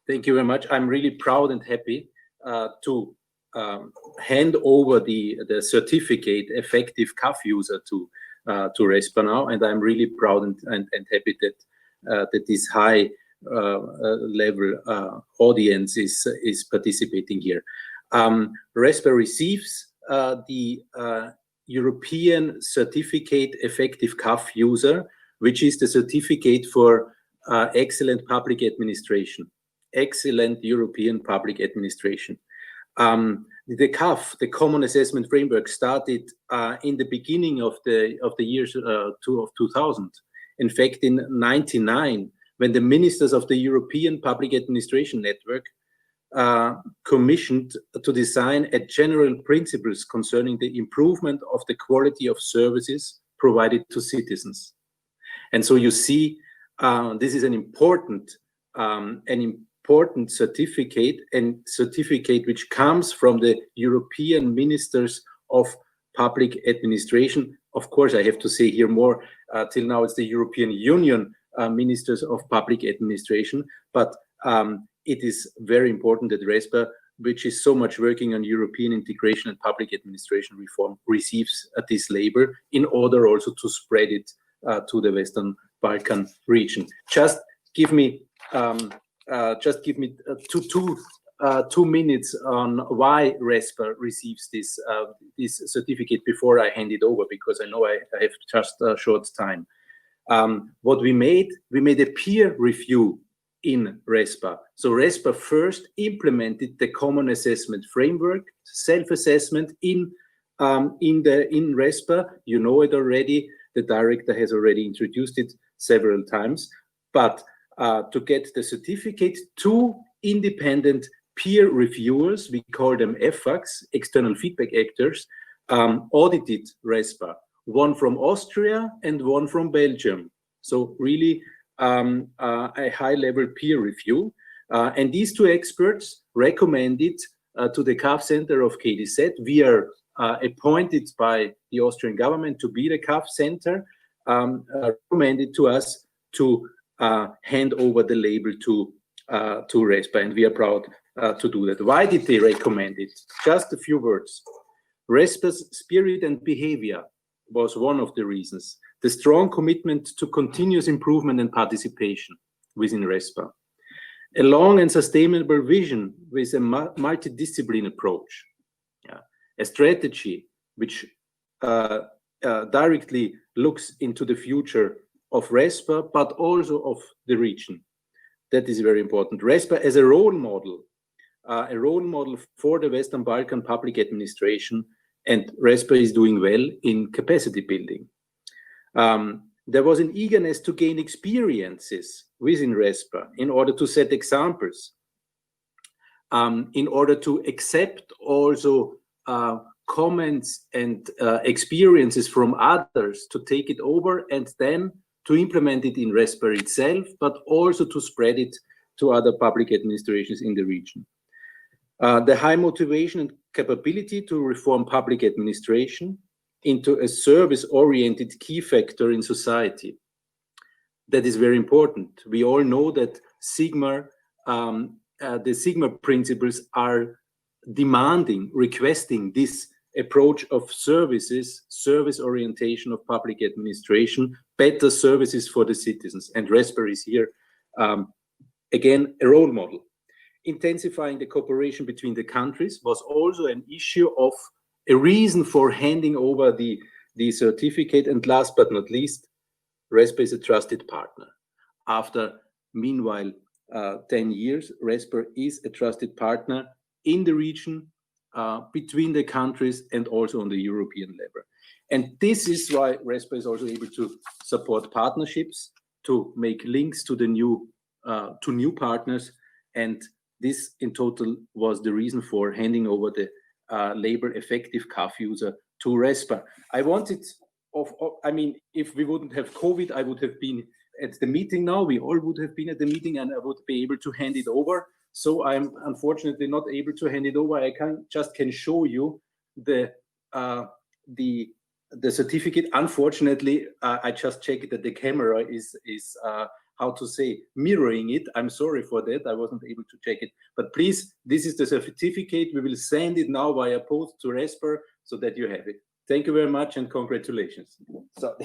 Thank you very much. I'm really proud and happy to hand over the certificate effective CAF user to RESPA now, and I'm really proud and happy that this high level audience is participating here. RESPA receives the European Certificate Effective CAF User, which is the certificate for excellent public administration, excellent European public administration. The CAF, the Common Assessment Framework, started in the beginning of the years of 2000. In fact, in 1999, when the ministers of the European Public Administration Network commissioned to design a general principles concerning the improvement of the quality of services provided to citizens. And so you see, this is an important certificate, and certificate which comes from the European Ministers of Public Administration. Of course, I have to say here more, till now it's the European Union Ministers of Public Administration, but it is very important that RESPA, which is so much working on European integration and public administration reform, receives this label in order also to spread it to the Western Balkan region. Just give me 2 minutes on why RESPA receives this certificate before I hand it over, because I know I have just a short time. What we made a peer review in RESPA. So RESPA first implemented the Common Assessment Framework, self-assessment in RESPA. You know it already. The director has already introduced it several times. But to get the certificate, 2 independent peer reviewers, we call them EFACs, external feedback actors, audited RESPA. 1 from Austria and 1 from Belgium. So really a high-level peer review. And these 2 experts recommended to the CAF Center of KDZ. We are appointed by the Austrian government to be the CAF Center, recommended to us to hand over the label to RESPA, and we are proud to do that. Why did they recommend it? Just a few words. RESPA's spirit and behavior was one of the reasons. The strong commitment to continuous improvement and participation within RESPA. A long and sustainable vision with a multidisciplinary approach. Yeah. A strategy which directly looks into the future of RESPA, but also of the region. That is very important. RESPA as a role model for the Western Balkan public administration, and RESPA is doing well in capacity building. There was an eagerness to gain experiences within RESPA in order to set examples, in order to accept also comments and experiences from others, to take it over and then to implement it in RESPA itself, but also to spread it to other public administrations in the region. The high motivation and capability to reform public administration into a service-oriented key factor in society. That is very important. We all know that the Sigma principles are demanding, requesting this approach of services, service orientation of public administration, better services for the citizens. And RESPA is here, again, a role model. Intensifying the cooperation between the countries was also an issue of a reason for handing over the certificate. And last but not least, RESPA is a trusted partner. After, meanwhile, 10 years, RESPA is a trusted partner in the region, between the countries, and also on the European level. And this is why RESPA is also able to support partnerships, to make links to the new partners. And this in total was the reason for handing over the label effective CAF user to RESPA. I mean, if we wouldn't have COVID, I would have been at the meeting now. We all would have been at the meeting, and I would be able to hand it over. So I'm unfortunately not able to hand it over. I can show you the certificate. Unfortunately, I just checked that the camera is how to say, mirroring it. I'm sorry for that. I wasn't able to check it. But please, this is the certificate. We will send it now via post to RESPER so that you have it. Thank you very much and congratulations. So